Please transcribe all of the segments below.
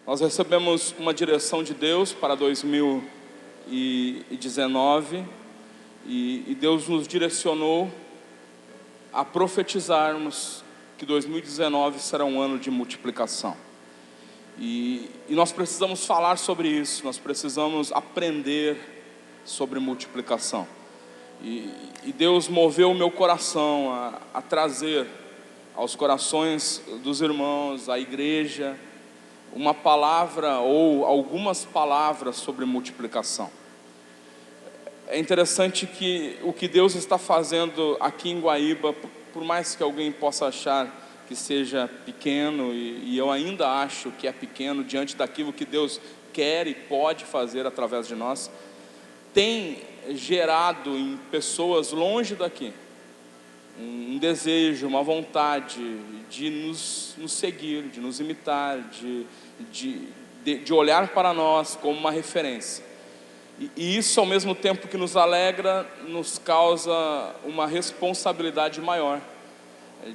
Nós recebemos uma direção de Deus para 2019 e Deus nos direcionou a profetizarmos que 2019 será um ano de multiplicação. E nós precisamos falar sobre isso, nós precisamos aprender sobre multiplicação. E Deus moveu o meu coração a trazer aos corações dos irmãos, à igreja, uma palavra ou algumas palavras sobre multiplicação. É interessante que o que Deus está fazendo aqui em Guaíba, por mais que alguém possa achar que seja pequeno, e eu ainda acho que é pequeno diante daquilo que Deus quer e pode fazer através de nós, tem gerado em pessoas longe daqui um desejo, uma vontade de nos seguir, de nos imitar, de olhar para nós como uma referência. E isso, ao mesmo tempo que nos alegra, nos causa uma responsabilidade maior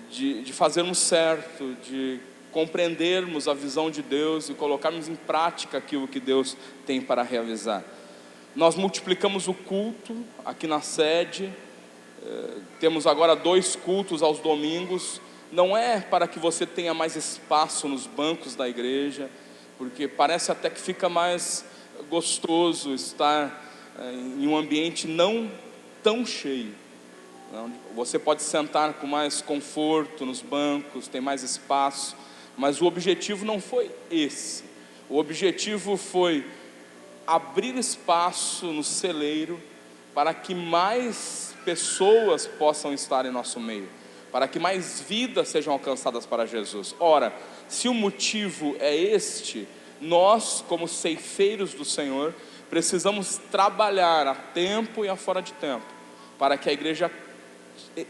de fazermos certo, de compreendermos a visão de Deus e colocarmos em prática aquilo que Deus tem para realizar. Nós multiplicamos o culto aqui na sede, temos agora 2 cultos aos domingos. Não é para que você tenha mais espaço nos bancos da igreja, porque parece até que fica mais gostoso estar em um ambiente não tão cheio. Você pode sentar com mais conforto nos bancos, tem mais espaço, mas o objetivo não foi esse. O objetivo foi abrir espaço no celeiro para que mais pessoas possam estar em nosso meio, para que mais vidas sejam alcançadas para Jesus. Ora, se o motivo é este, nós, como ceifeiros do Senhor, precisamos trabalhar a tempo e a fora de tempo, para que a igreja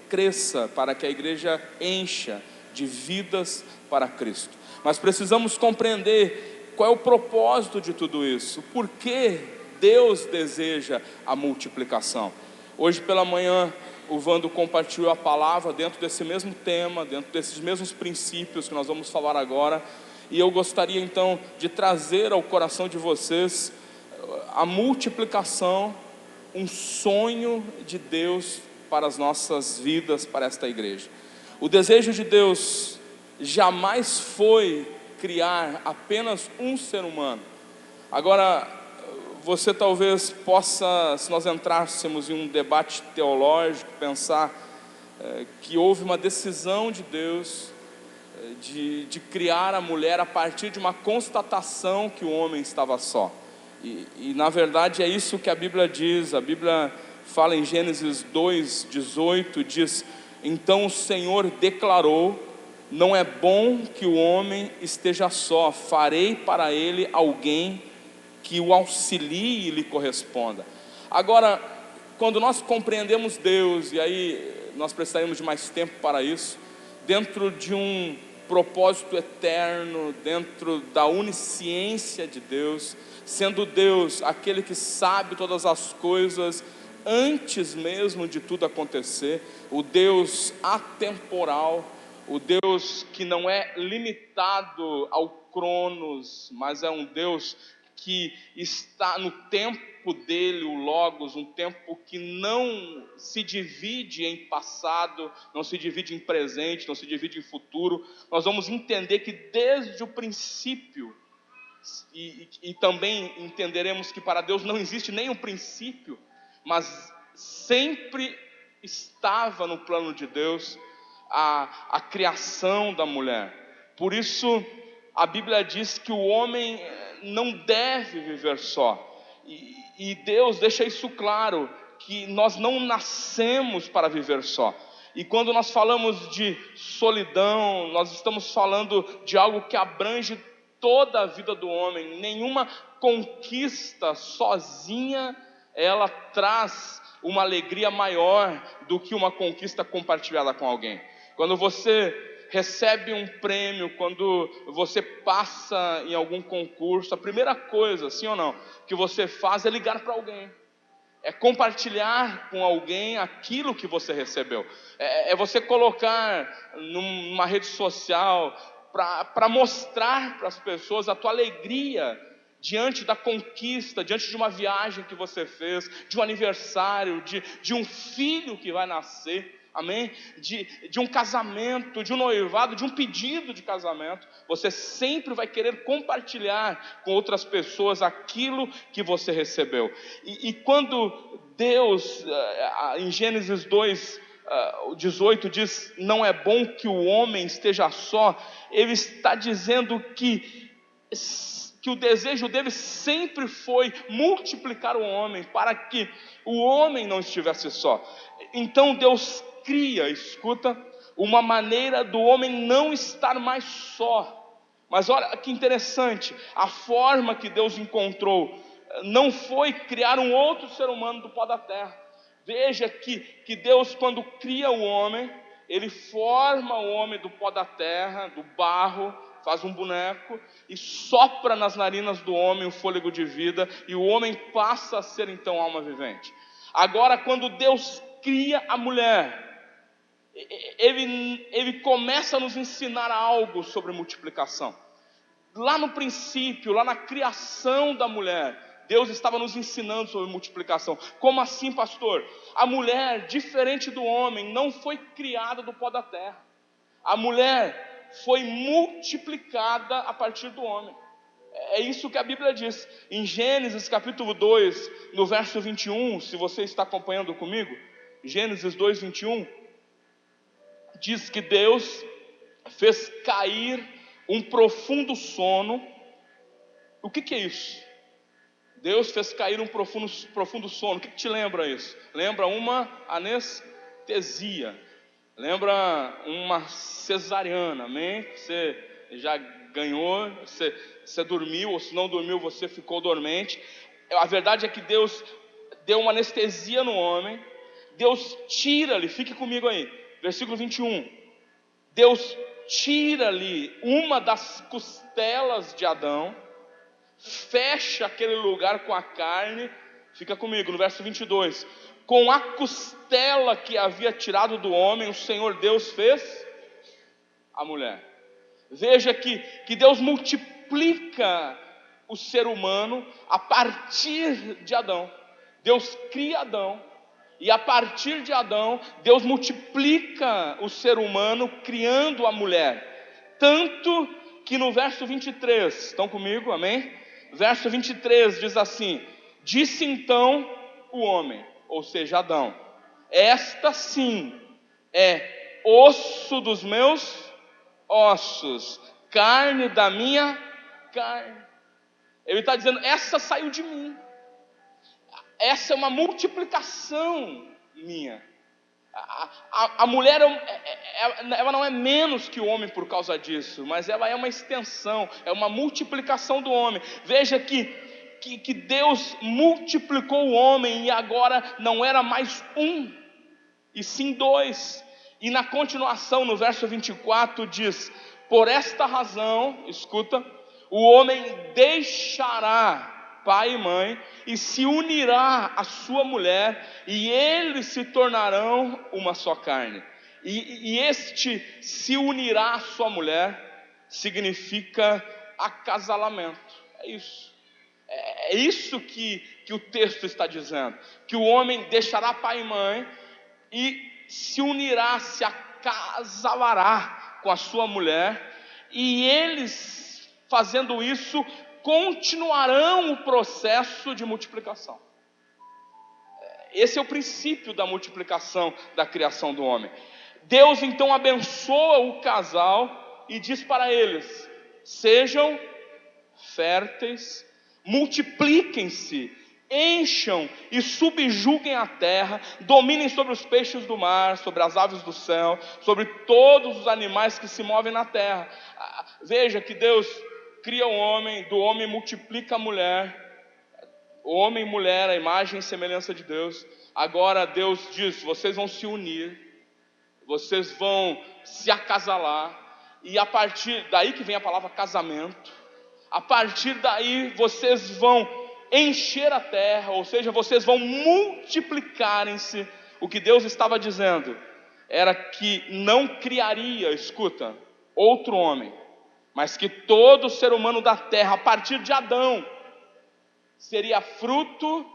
cresça, para que a igreja encha de vidas para Cristo. Mas precisamos compreender qual é o propósito de tudo isso, por que Deus deseja a multiplicação. Hoje pela manhã o Vando compartilhou a palavra dentro desse mesmo tema, dentro desses mesmos princípios que nós vamos falar agora. E eu gostaria então de trazer ao coração de vocês a multiplicação, um sonho de Deus para as nossas vidas, para esta igreja. O desejo de Deus jamais foi criar apenas um ser humano. Agora, você talvez possa, se nós entrássemos em um debate teológico, pensar que houve uma decisão de Deus de criar a mulher a partir de uma constatação que o homem estava só. E na verdade é isso que a Bíblia diz. A Bíblia fala em Gênesis 2:18, diz: então o Senhor declarou, não é bom que o homem esteja só, farei para ele alguém que o auxilie e lhe corresponda. Agora, quando nós compreendemos Deus, e aí nós precisaremos de mais tempo para isso, dentro de um propósito eterno, dentro da onisciência de Deus, sendo Deus aquele que sabe todas as coisas antes mesmo de tudo acontecer, o Deus atemporal, o Deus que não é limitado ao cronos, mas é um Deus que está no tempo dele, o Logos, um tempo que não se divide em passado, não se divide em presente, não se divide em futuro. Nós vamos entender que desde o princípio, e também entenderemos que para Deus não existe nem um princípio, mas sempre estava no plano de Deus a criação da mulher. Por isso a Bíblia diz que o homem não deve viver só, e Deus deixa isso claro, que nós não nascemos para viver só. E quando nós falamos de solidão, nós estamos falando de algo que abrange toda a vida do homem. Nenhuma conquista sozinha ela traz uma alegria maior do que uma conquista compartilhada com alguém. Quando você recebe um prêmio, quando você passa em algum concurso, a primeira coisa, sim ou não, que você faz é ligar para alguém, é compartilhar com alguém aquilo que você recebeu, é você colocar numa rede social, para mostrar para as pessoas a tua alegria diante da conquista, diante de uma viagem que você fez, de um aniversário, de um filho que vai nascer, amém? De um casamento, de um noivado, de um pedido de casamento. Você sempre vai querer compartilhar com outras pessoas aquilo que você recebeu. E quando Deus, em Gênesis 2:18 diz: não é bom que o homem esteja só, ele está dizendo que o desejo dele sempre foi multiplicar o homem, para que o homem não estivesse só. Então Deus cria, escuta, uma maneira do homem não estar mais só. Mas olha que interessante, a forma que Deus encontrou não foi criar um outro ser humano do pó da terra. Veja que Deus, quando cria o homem, Ele forma o homem do pó da terra, do barro, faz um boneco e sopra nas narinas do homem o fôlego de vida, e o homem passa a ser então alma vivente. Agora, quando Deus cria a mulher, Ele começa a nos ensinar algo sobre multiplicação. Lá no princípio, lá na criação da mulher, Deus estava nos ensinando sobre multiplicação. Como assim, pastor? A mulher, diferente do homem, não foi criada do pó da terra. A mulher foi multiplicada a partir do homem. É isso que a Bíblia diz. Em Gênesis capítulo 2, no verso 21, se você está acompanhando comigo, Gênesis 2:21, diz que Deus fez cair um profundo sono. O que é isso? Deus fez cair um profundo sono. O que te lembra isso? Lembra uma anestesia, lembra uma cesariana, amém? Você já ganhou, você dormiu, ou se não dormiu, você ficou dormente. A verdade é que Deus deu uma anestesia no homem. Deus tira-lhe, fique comigo aí, versículo 21. Deus tira-lhe uma das costelas de Adão, fecha aquele lugar com a carne. Fica comigo no verso 22. Com a costela que havia tirado do homem, o Senhor Deus fez a mulher. Veja que Deus multiplica o ser humano a partir de Adão. Deus cria Adão, e a partir de Adão, Deus multiplica o ser humano, criando a mulher. Tanto que no verso 23, estão comigo, amém? Verso 23 diz assim: disse então o homem, ou seja, Adão: esta sim é osso dos meus ossos, carne da minha carne. Ele está dizendo: essa saiu de mim, essa é uma multiplicação minha. A mulher, ela não é menos que o homem por causa disso, mas ela é uma extensão, é uma multiplicação do homem. Veja que Deus multiplicou o homem, e agora não era mais um, e sim dois. E na continuação, no verso 24 diz: por esta razão, escuta, o homem deixará pai e mãe, e se unirá à sua mulher, e eles se tornarão uma só carne. E este se unirá à sua mulher significa acasalamento. É isso. É isso que o texto está dizendo, que o homem deixará pai e mãe e se unirá, se acasalará com a sua mulher, e eles, fazendo isso, continuarão o processo de multiplicação. Esse é o princípio da multiplicação da criação do homem. Deus então abençoa o casal e diz para eles: sejam férteis, multipliquem-se, encham e subjuguem a terra, dominem sobre os peixes do mar, sobre as aves do céu, sobre todos os animais que se movem na terra. Veja que Deus cria o homem, do homem multiplica a mulher, homem e mulher, a imagem e semelhança de Deus. Agora Deus diz: vocês vão se unir, vocês vão se acasalar, e a partir daí que vem a palavra casamento. A partir daí vocês vão encher a terra, ou seja, vocês vão multiplicarem-se. O que Deus estava dizendo era que não criaria, escuta, outro homem, mas que todo ser humano da terra, a partir de Adão, seria fruto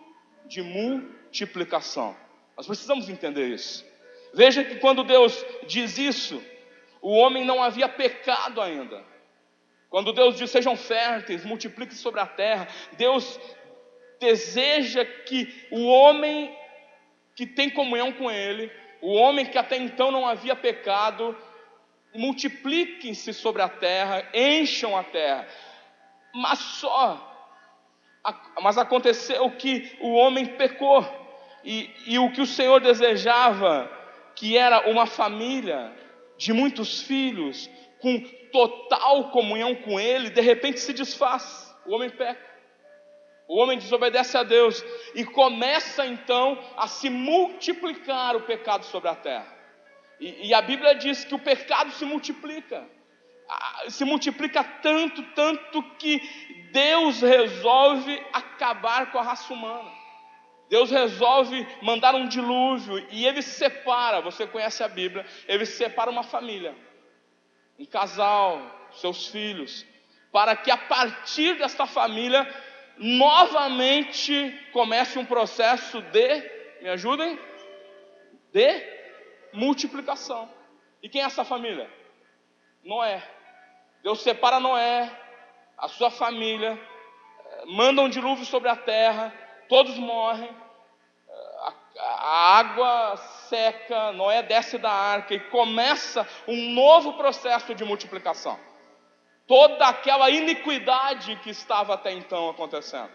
de multiplicação. Nós precisamos entender isso. Veja que quando Deus diz isso, o homem não havia pecado ainda. Quando Deus diz: sejam férteis, multipliquem sobre a terra, Deus deseja que o homem que tem comunhão com Ele, o homem que até então não havia pecado, multipliquem-se sobre a terra, encham a terra. Mas aconteceu que o homem pecou, e o que o Senhor desejava, que era uma família de muitos filhos, com total comunhão com Ele, de repente se desfaz. O homem peca, o homem desobedece a Deus, e começa então a se multiplicar o pecado sobre a terra. E a Bíblia diz que o pecado se multiplica tanto que Deus resolve acabar com a raça humana. Deus resolve mandar um dilúvio, e Ele separa, você conhece a Bíblia, Ele separa uma família, um casal, seus filhos, para que a partir desta família, novamente comece um processo me ajudem? De multiplicação. E quem é essa família? Noé. Deus separa Noé, a sua família, manda um dilúvio sobre a terra, todos morrem, a água seca, Noé desce da arca e começa um novo processo de multiplicação. Toda aquela iniquidade que estava até então acontecendo,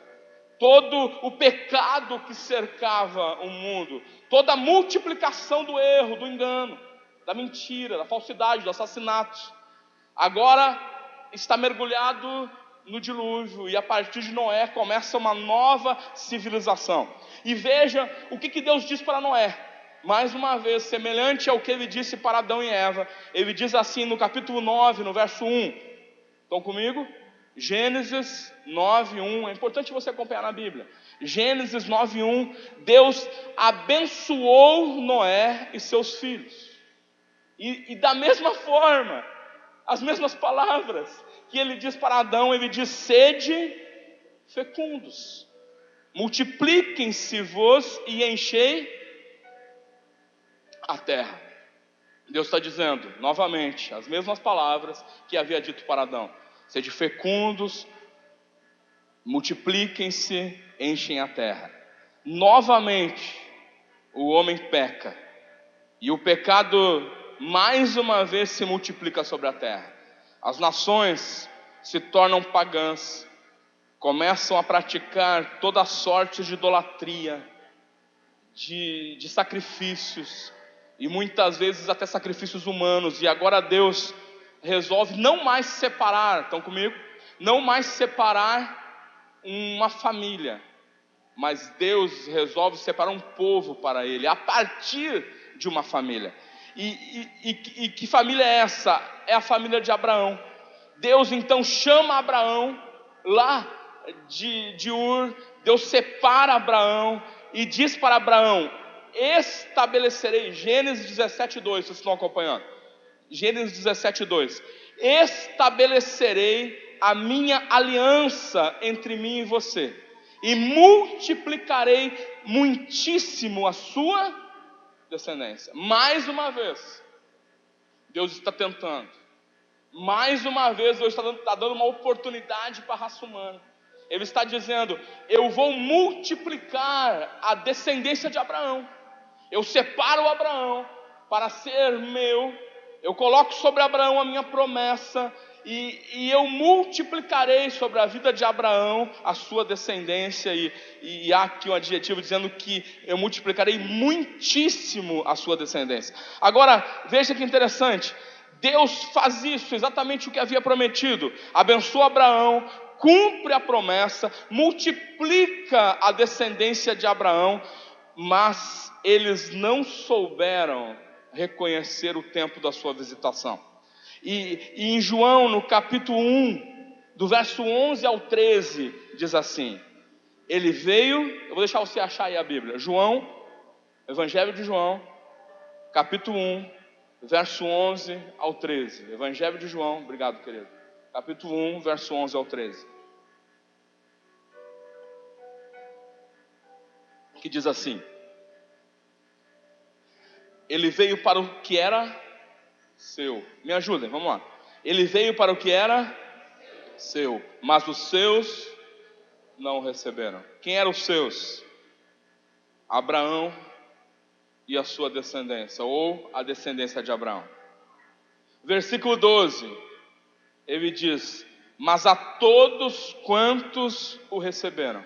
todo o pecado que cercava o mundo, toda a multiplicação do erro, do engano, da mentira, da falsidade, do assassinato, agora está mergulhado no dilúvio, e a partir de Noé começa uma nova civilização. E veja o que Deus diz para Noé, mais uma vez, semelhante ao que Ele disse para Adão e Eva. Ele diz assim no capítulo 9, no verso 1, estão comigo? Gênesis 9:1, é importante você acompanhar na Bíblia. Gênesis 9:1, Deus abençoou Noé e seus filhos, e da mesma forma, as mesmas palavras que Ele diz para Adão, Ele diz: sede fecundos, multipliquem-se-vos e enchei a terra. Deus está dizendo novamente as mesmas palavras que havia dito para Adão: sede fecundos, multipliquem-se, enchem a terra. Novamente o homem peca, e o pecado mais uma vez se multiplica sobre a terra. As nações se tornam pagãs, começam a praticar toda sorte de idolatria, de sacrifícios, e muitas vezes até sacrifícios humanos. E agora Deus resolve não mais separar, estão comigo? Não mais separar uma família, mas Deus resolve separar um povo para Ele, a partir de uma família. E que família é essa? É a família de Abraão. Deus então chama Abraão lá de Ur, Deus separa Abraão e diz para Abraão: estabelecerei, Gênesis 17:2, vocês estão acompanhando? Gênesis 17:2, estabelecerei a minha aliança entre mim e você, e multiplicarei muitíssimo a sua descendência. Mais uma vez, Deus está tentando, mais uma vez Deus está dando uma oportunidade para a raça humana. Ele está dizendo: eu vou multiplicar a descendência de Abraão, eu separo Abraão para ser meu, eu coloco sobre Abraão a minha promessa, e eu multiplicarei sobre a vida de Abraão a sua descendência, e há aqui um adjetivo dizendo que eu multiplicarei muitíssimo a sua descendência. Agora veja que interessante, Deus faz isso, exatamente o que havia prometido, abençoa Abraão, cumpre a promessa, multiplica a descendência de Abraão, mas eles não souberam reconhecer o tempo da sua visitação. E em João, no capítulo 1, do verso 11 ao 13, diz assim: ele veio, eu vou deixar você achar aí a Bíblia, João, Evangelho de João, capítulo 1, verso 11 ao 13, Evangelho de João, obrigado querido, capítulo 1, verso 11 ao 13. Que diz assim: ele veio para o que era seu. Me ajudem, vamos lá. Ele veio para o que era seu, mas os seus não o receberam. Quem eram os seus? Abraão e a sua descendência, ou a descendência de Abraão. Versículo 12, ele diz: mas a todos quantos o receberam,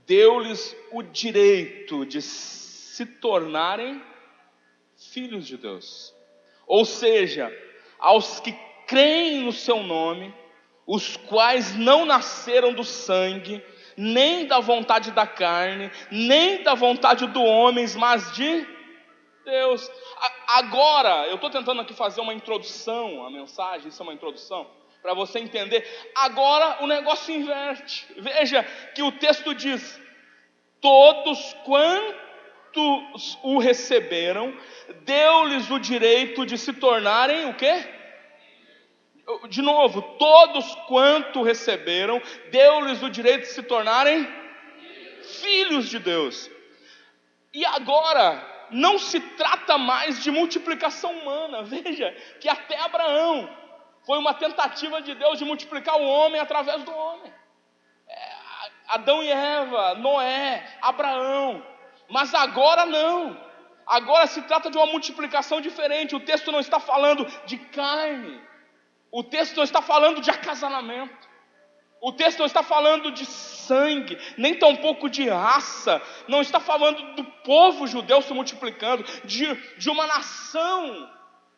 deu-lhes o direito de se tornarem filhos de Deus. Ou seja, aos que creem no seu nome, os quais não nasceram do sangue, nem da vontade da carne, nem da vontade do homem, mas de Deus. Agora, eu estou tentando aqui fazer uma introdução à mensagem, isso é uma introdução, para você entender. Agora o negócio inverte. Veja que o texto diz: todos quantos o receberam, deu-lhes o direito de se tornarem o quê? De novo, todos quanto receberam, deu-lhes o direito de se tornarem filhos de Deus. E agora, não se trata mais de multiplicação humana. Veja que até Abraão foi uma tentativa de Deus de multiplicar o homem através do homem. Adão e Eva, Noé, Abraão. Mas agora não. Agora se trata de uma multiplicação diferente. O texto não está falando de carne. O texto não está falando de acasalamento. O texto não está falando de sangue, nem tampouco de raça. Não está falando do povo judeu se multiplicando, de uma nação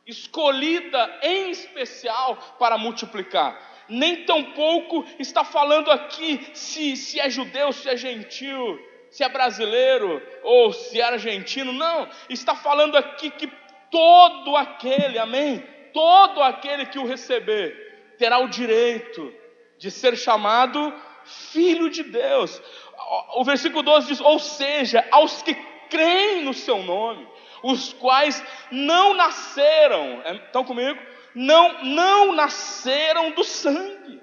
escolhida em especial para multiplicar. Nem tampouco está falando aqui se é judeu, se é gentil, se é brasileiro ou se é argentino. Não, está falando aqui que todo aquele, amém? Todo aquele que o receber terá o direito de ser chamado filho de Deus. O versículo 12 diz: ou seja, aos que creem no seu nome, os quais não nasceram, estão comigo? Não nasceram do sangue.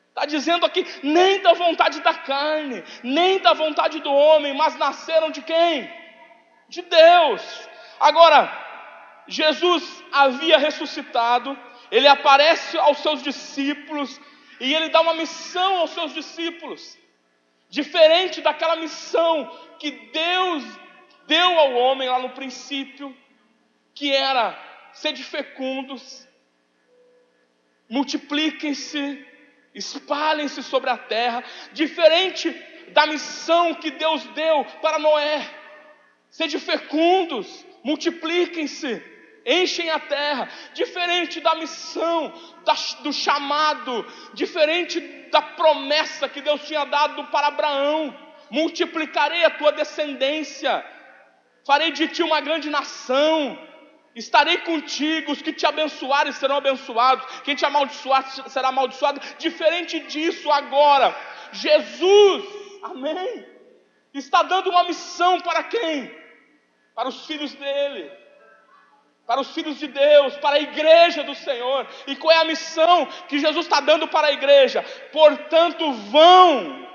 Está dizendo aqui, nem da vontade da carne, nem da vontade do homem, mas nasceram de quem? De Deus. Agora, Jesus havia ressuscitado, ele aparece aos seus discípulos, e ele dá uma missão aos seus discípulos, diferente daquela missão que Deus deu ao homem lá no princípio, que era: sede fecundos, multipliquem-se, espalhem-se sobre a terra. Diferente da missão que Deus deu para Noé: sede fecundos, multipliquem-se, enchem a terra. Diferente da missão, do chamado, diferente da promessa que Deus tinha dado para Abraão: multiplicarei a tua descendência, farei de ti uma grande nação, estarei contigo, os que te abençoarem serão abençoados, quem te amaldiçoar será amaldiçoado. Diferente disso, agora Jesus, amém, está dando uma missão para quem? Para os filhos dele, para os filhos de Deus, para a igreja do Senhor. E qual é a missão que Jesus está dando para a igreja? Portanto, vão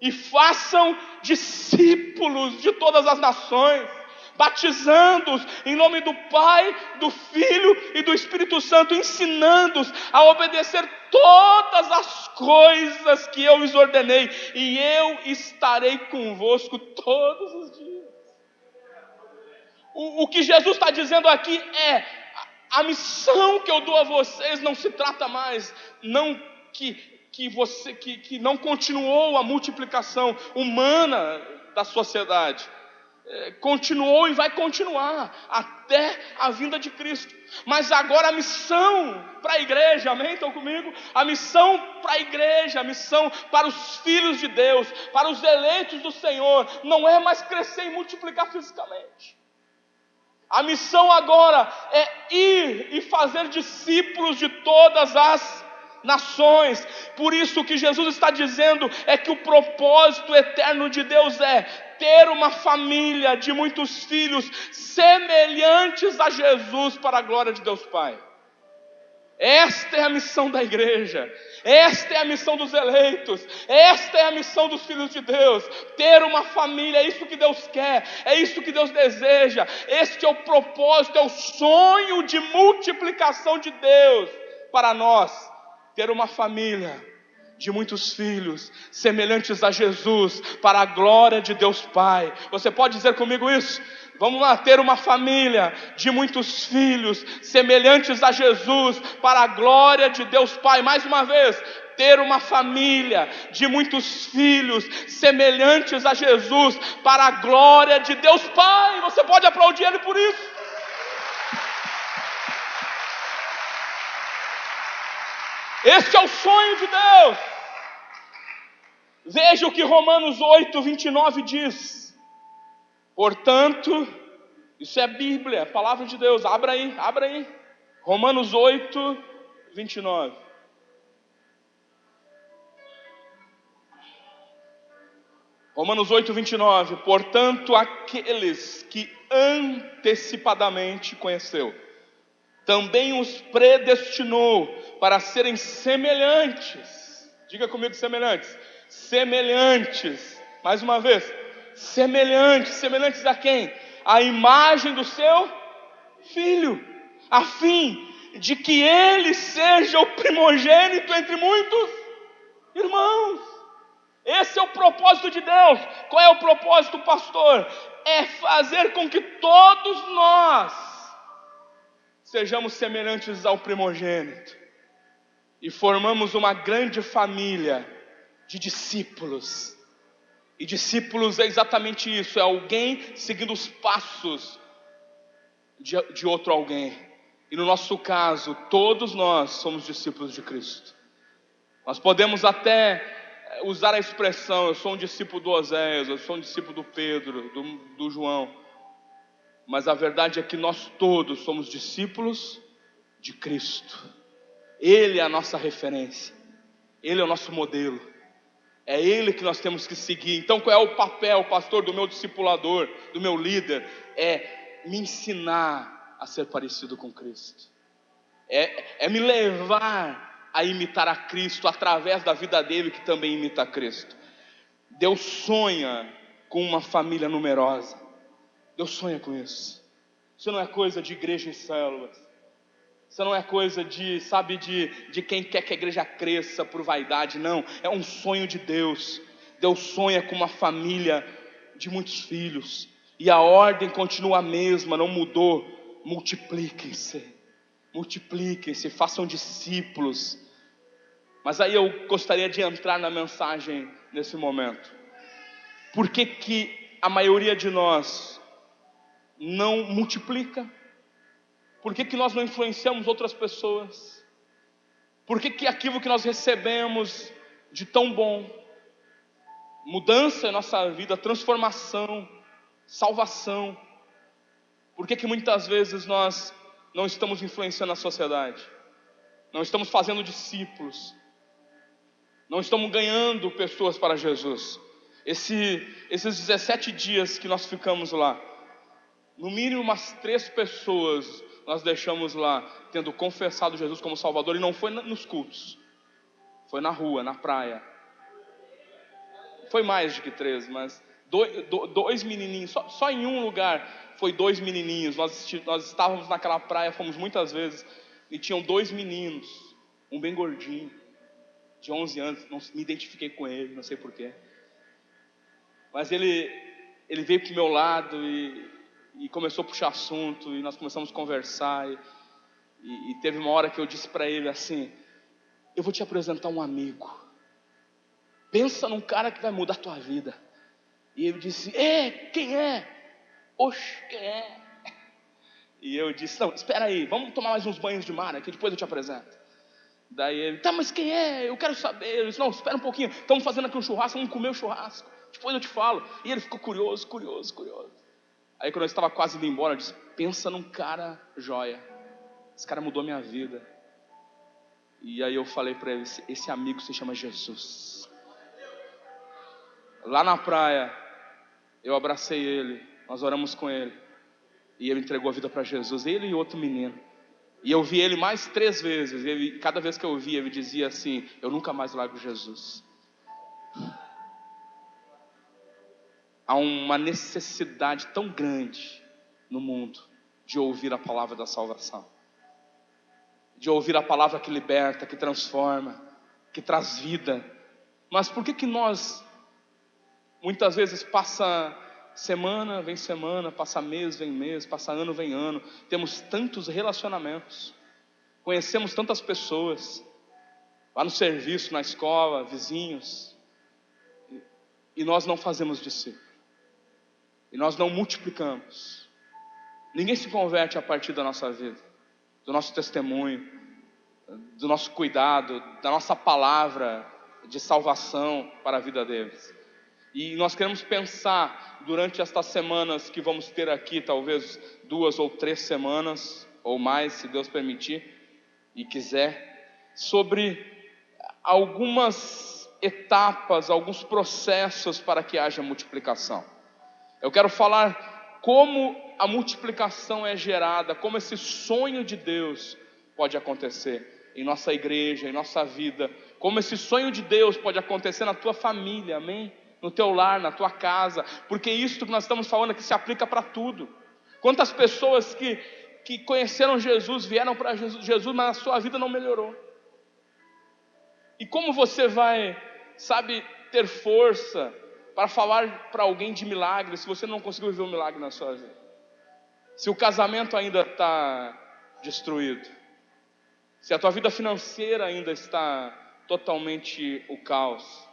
e façam discípulos de todas as nações, batizando-os em nome do Pai, do Filho e do Espírito Santo, ensinando-os a obedecer todas as coisas que eu lhes ordenei, e eu estarei convosco todos os dias. O que Jesus está dizendo aqui é: a missão que eu dou a vocês não se trata mais, não que não continuou a multiplicação humana da sociedade, continuou e vai continuar até a vinda de Cristo. Mas agora a missão para a igreja, amém? Estão comigo? A missão para a igreja, a missão para os filhos de Deus, para os eleitos do Senhor, não é mais crescer e multiplicar fisicamente. A missão agora é ir e fazer discípulos de todas as nações. Por isso o que Jesus está dizendo é que o propósito eterno de Deus é ter uma família de muitos filhos semelhantes a Jesus, para a glória de Deus Pai. Esta é a missão da igreja, esta é a missão dos eleitos, esta é a missão dos filhos de Deus. Ter uma família, é isso que Deus quer, é isso que Deus deseja. Este é o propósito, é o sonho de multiplicação de Deus para nós. Ter uma família de muitos filhos, semelhantes a Jesus, para a glória de Deus Pai. Você pode dizer comigo isso? Vamos lá, ter uma família de muitos filhos, semelhantes a Jesus, para a glória de Deus Pai. Mais uma vez, ter uma família de muitos filhos, semelhantes a Jesus, para a glória de Deus Pai. Você pode aplaudir Ele por isso? Este é o sonho de Deus. Veja o que Romanos 8, 29 diz. Portanto, isso é Bíblia, a palavra de Deus. Abra aí. Romanos 8, 29. Romanos 8, 29. Portanto, aqueles que antecipadamente conheceu, também os predestinou para serem semelhantes. Diga comigo, semelhantes. Semelhantes. Mais uma vez. Semelhantes. Semelhantes a quem? A imagem do seu Filho, a fim de que ele seja o primogênito entre muitos irmãos. Esse é o propósito de Deus. Qual é o propósito, pastor? É fazer com que todos nós sejamos semelhantes ao primogênito e formamos uma grande família de discípulos. E discípulos é exatamente isso, é alguém seguindo os passos de outro alguém. E no nosso caso, todos nós somos discípulos de Cristo. Nós podemos até usar a expressão: eu sou um discípulo do Oséias, eu sou um discípulo do Pedro, do João. Mas a verdade é que nós todos somos discípulos de Cristo. Ele é a nossa referência, Ele é o nosso modelo, é Ele que nós temos que seguir. Então qual é o papel, pastor, do meu discipulador, do meu líder? É me ensinar a ser parecido com Cristo, é me levar a imitar a Cristo através da vida dele, que também imita a Cristo. Deus sonha com uma família numerosa. Deus sonha com isso. Isso não é coisa de igreja e células. Isso não é coisa de quem quer que a igreja cresça por vaidade. Não, é um sonho de Deus. Deus sonha com uma família de muitos filhos. E a ordem continua a mesma, não mudou. Multipliquem-se, façam discípulos. Mas aí eu gostaria de entrar na mensagem nesse momento. Por que a maioria de nós não multiplica? Por que nós não influenciamos outras pessoas? Por que aquilo que nós recebemos de tão bom, mudança em nossa vida, transformação, salvação, por que muitas vezes nós não estamos influenciando a sociedade? Não estamos fazendo discípulos, não estamos ganhando pessoas para Jesus. Esses 17 dias que nós ficamos lá, no mínimo umas 3 pessoas nós deixamos lá, tendo confessado Jesus como Salvador. E não foi nos cultos, foi na rua, na praia. Foi mais do que 3, mas 2 menininhos, só em um lugar foi 2 menininhos. Nós estávamos naquela praia, fomos muitas vezes, e tinham 2 meninos, um bem gordinho, de 11 anos, não me identifiquei com ele, não sei porquê. Mas ele veio para o meu lado e começou a puxar assunto, e nós começamos a conversar, e teve uma hora que eu disse para ele assim: eu vou te apresentar um amigo, pensa num cara que vai mudar a tua vida. E ele disse: quem é? Oxe, quem é? E eu disse: não, espera aí, vamos tomar mais uns banhos de mar aqui, depois eu te apresento. Daí ele: tá, mas quem é? Eu quero saber. Eu disse: não, espera um pouquinho, estamos fazendo aqui um churrasco, vamos comer o churrasco, depois eu te falo. E ele ficou curioso. Aí quando eu estava quase indo embora, eu disse: pensa num cara joia, esse cara mudou minha vida. E aí eu falei para ele: esse amigo se chama Jesus. Lá na praia, eu abracei ele, nós oramos com ele, e ele entregou a vida para Jesus, ele e outro menino. E eu vi ele mais 3 vezes. Cada vez que eu via, ele dizia assim: eu nunca mais largo Jesus. Há uma necessidade tão grande no mundo de ouvir a palavra da salvação, de ouvir a palavra que liberta, que transforma, que traz vida. Mas por que nós muitas vezes passa semana, vem semana, passa mês, vem mês, passa ano, vem ano, temos tantos relacionamentos, conhecemos tantas pessoas, lá no serviço, na escola, vizinhos, e nós não fazemos discípulo, e nós não multiplicamos? Ninguém se converte a partir da nossa vida, do nosso testemunho, do nosso cuidado, da nossa palavra de salvação para a vida deles. E nós queremos pensar durante estas semanas que vamos ter aqui, talvez 2 ou 3 semanas, ou mais, se Deus permitir e quiser, sobre algumas etapas, alguns processos para que haja multiplicação. Eu quero falar como a multiplicação é gerada, como esse sonho de Deus pode acontecer em nossa igreja, em nossa vida, como esse sonho de Deus pode acontecer na tua família, amém? No teu lar, na tua casa, porque isso que nós estamos falando aqui se aplica para tudo. Quantas pessoas que conheceram Jesus, vieram para Jesus, mas a sua vida não melhorou. E como você vai, ter força para falar para alguém de milagre, se você não conseguiu viver um milagre na sua vida? Se o casamento ainda está destruído, se a tua vida financeira ainda está totalmente o caos,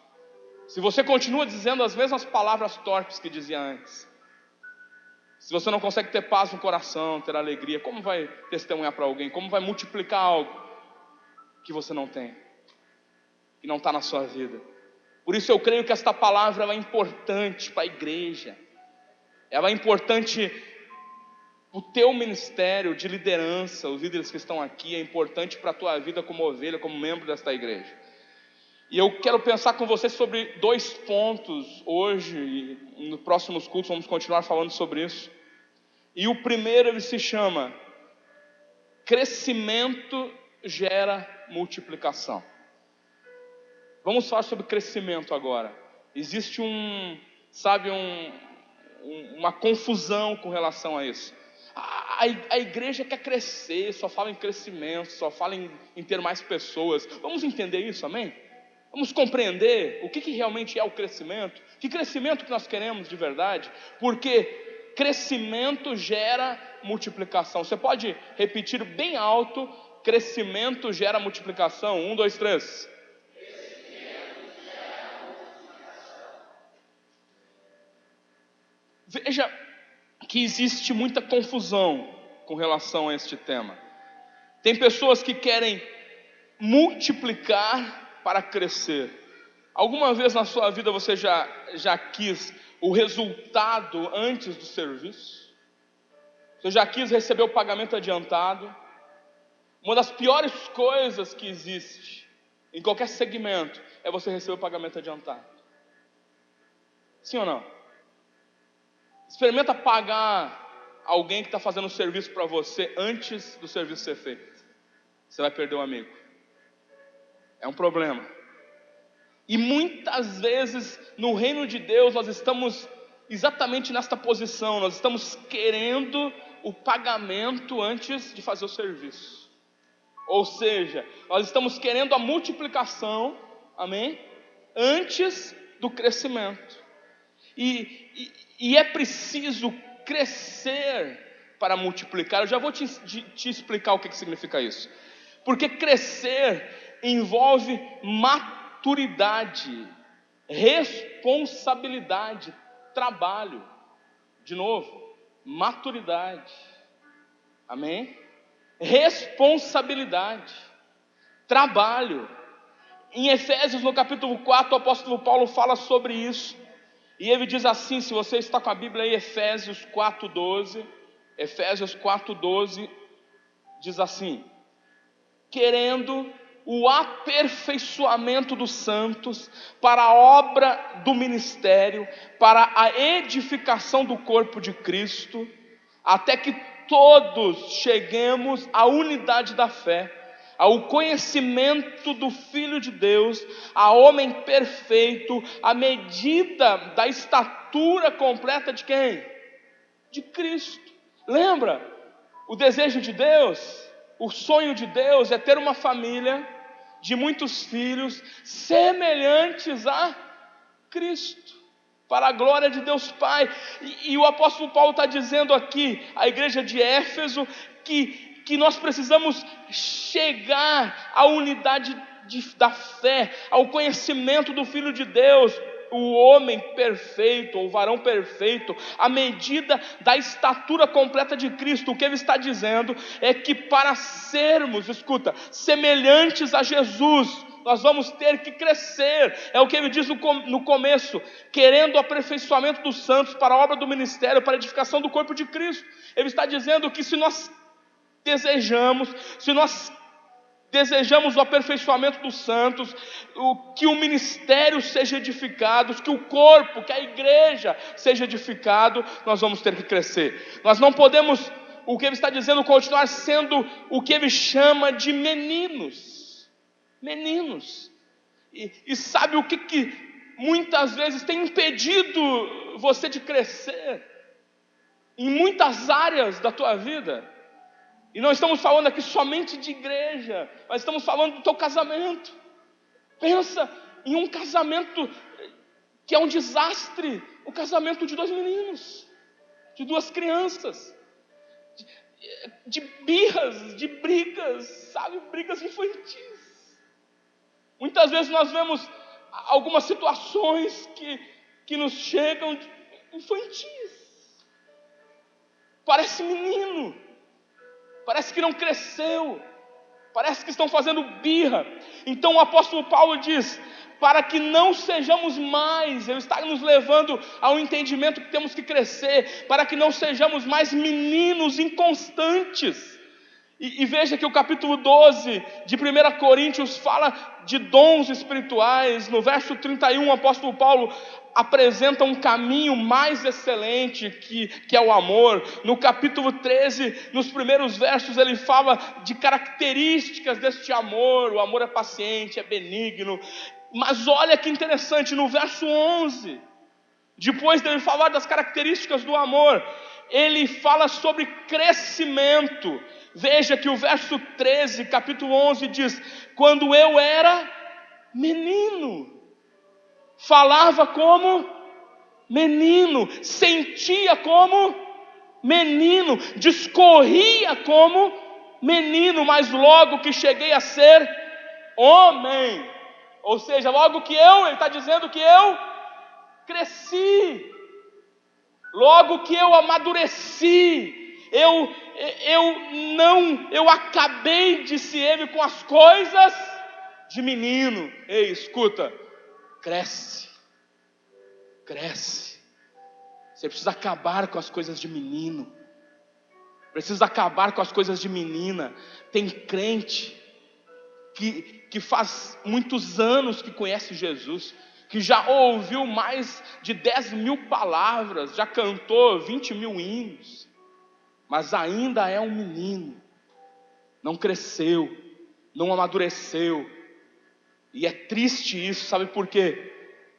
se você continua dizendo as mesmas palavras torpes que dizia antes, se você não consegue ter paz no coração, ter alegria, como vai testemunhar para alguém? Como vai multiplicar algo que você não tem, que não está na sua vida? Por isso eu creio que esta palavra ela é importante para a igreja, ela é importante para o teu ministério de liderança, os líderes que estão aqui, é importante para a tua vida como ovelha, como membro desta igreja. E eu quero pensar com você sobre 2 pontos hoje, e nos próximos cultos vamos continuar falando sobre isso. E o primeiro, ele se chama: crescimento gera multiplicação. Vamos falar sobre crescimento agora. Existe uma confusão com relação a isso. A igreja quer crescer, só fala em crescimento, só fala em ter mais pessoas. Vamos entender isso, amém? Vamos compreender o que realmente é o crescimento. Que crescimento que nós queremos de verdade? Porque crescimento gera multiplicação. Você pode repetir bem alto: crescimento gera multiplicação. 1, 2, 3. Veja que existe muita confusão com relação a este tema. Tem pessoas que querem multiplicar para crescer. Alguma vez na sua vida você já quis o resultado antes do serviço? Você já quis receber o pagamento adiantado? Uma das piores coisas que existe em qualquer segmento é você receber o pagamento adiantado. Sim ou não? Experimenta pagar alguém que está fazendo um serviço para você antes do serviço ser feito. Você vai perder um amigo. É um problema. E muitas vezes no reino de Deus nós estamos exatamente nesta posição. Nós estamos querendo o pagamento antes de fazer o serviço. Ou seja, nós estamos querendo a multiplicação, amém? Antes do crescimento. E é preciso crescer para multiplicar. Eu já vou te explicar o que significa isso. Porque crescer envolve maturidade, responsabilidade, trabalho. De novo, maturidade, amém? Responsabilidade, trabalho. Em Efésios, no capítulo 4, o apóstolo Paulo fala sobre isso. E ele diz assim, se você está com a Bíblia aí, Efésios 4:12, Efésios 4:12, diz assim: querendo o aperfeiçoamento dos santos, para a obra do ministério, para a edificação do corpo de Cristo, até que todos cheguemos à unidade da fé, ao conhecimento do Filho de Deus, a homem perfeito, à medida da estatura completa de quem? De Cristo. Lembra? O desejo de Deus, o sonho de Deus é ter uma família de muitos filhos semelhantes a Cristo, para a glória de Deus Pai. E o apóstolo Paulo está dizendo aqui, à igreja de Éfeso, que nós precisamos chegar à unidade da fé, ao conhecimento do Filho de Deus, o homem perfeito, ou o varão perfeito, à medida da estatura completa de Cristo. O que ele está dizendo é que para sermos, escuta, semelhantes a Jesus, nós vamos ter que crescer. É o que ele diz no começo: querendo o aperfeiçoamento dos santos para a obra do ministério, para a edificação do corpo de Cristo. Ele está dizendo que se nós desejamos o aperfeiçoamento dos santos, que o ministério seja edificado, que o corpo, que a igreja seja edificado, nós vamos ter que crescer. Nós não podemos, o que ele está dizendo, continuar sendo o que ele chama de meninos. E sabe o que muitas vezes tem impedido você de crescer em muitas áreas da tua vida? E não estamos falando aqui somente de igreja, mas estamos falando do teu casamento. Pensa em um casamento que é um desastre, o casamento de 2 meninos, de 2 crianças, de birras, de brigas, sabe, brigas infantis. Muitas vezes nós vemos algumas situações que nos chegam infantis. Parece menino, parece que não cresceu, parece que estão fazendo birra. Então o apóstolo Paulo diz, para que não sejamos mais, ele está nos levando ao entendimento que temos que crescer, para que não sejamos mais meninos inconstantes. E veja que o capítulo 12 de 1 Coríntios fala de dons espirituais. No verso 31 o apóstolo Paulo apresenta um caminho mais excelente, que é o amor. No capítulo 13, nos primeiros versos, ele fala de características deste amor. O amor é paciente, é benigno. Mas olha que interessante, no verso 11, depois dele falar das características do amor, ele fala sobre crescimento. Veja que o verso 13, capítulo 11 diz: quando eu era menino, falava como menino, sentia como menino, discorria como menino, mas logo que cheguei a ser homem, ou seja, logo que ele está dizendo que eu cresci, logo que eu amadureci, eu acabei, disse ele, com as coisas de menino. Ei, escuta, cresce, você precisa acabar com as coisas de menino, precisa acabar com as coisas de menina. Tem crente que faz muitos anos que conhece Jesus, que já ouviu mais de 10.000 palavras, já cantou 20.000 hinos, mas ainda é um menino, não cresceu, não amadureceu. E é triste isso, sabe por quê?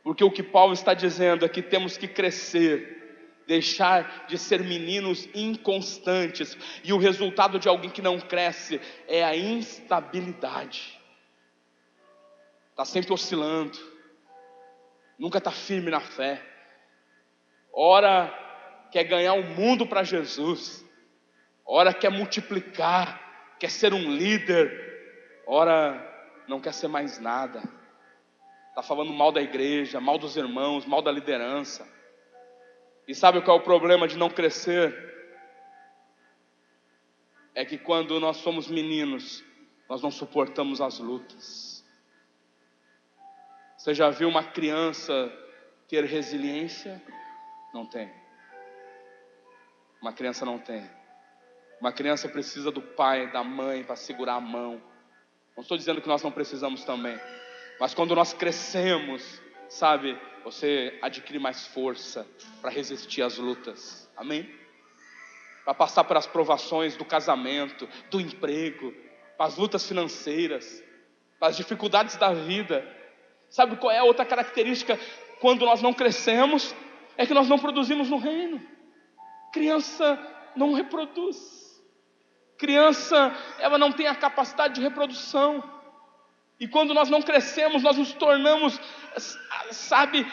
Porque o que Paulo está dizendo é que temos que crescer, deixar de ser meninos inconstantes. E o resultado de alguém que não cresce é a instabilidade. Está sempre oscilando, nunca está firme na fé. Ora quer ganhar o mundo para Jesus, ora quer multiplicar, quer ser um líder, ora não quer ser mais nada. Está falando mal da igreja, mal dos irmãos, mal da liderança. E sabe qual é o problema de não crescer? É que quando nós somos meninos, nós não suportamos as lutas. Você já viu uma criança ter resiliência? Não tem. Uma criança não tem. Uma criança precisa do pai, da mãe para segurar a mão. Não estou dizendo que nós não precisamos também, mas quando nós crescemos, sabe, você adquire mais força para resistir às lutas. Amém? para passar pelas provações do casamento, do emprego, para as lutas financeiras, para as dificuldades da vida. Sabe qual é a outra característica quando nós não crescemos? É que nós não produzimos no reino. Criança não reproduz. Criança, ela não tem a capacidade de reprodução. E quando nós não crescemos, nós nos tornamos, sabe,